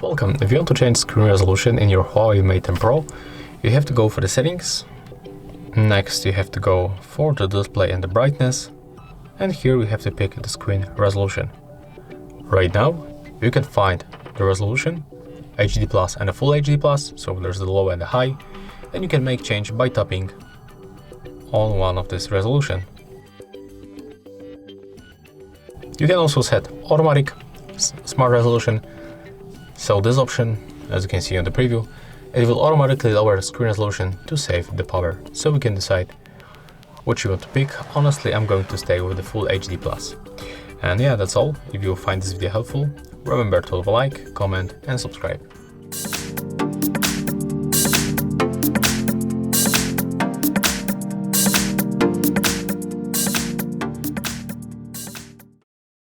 Welcome. If you want to change screen resolution in your Huawei Mate 10 Pro, you have to go for the settings. Next, you have to go for the display and the brightness. And here we have to pick the screen resolution. Right now, you can find the resolution, HD Plus and a full HD Plus, so there's the low and the high. And you can make change by tapping on one of this resolution. You can also set automatic smart resolution. So this option, as you can see on the preview, it will automatically lower the screen resolution to save the power. So we can decide what you want to pick. Honestly, I'm going to stay with the full HD Plus. And yeah, that's all. If you find this video helpful, remember to leave a like, comment and subscribe.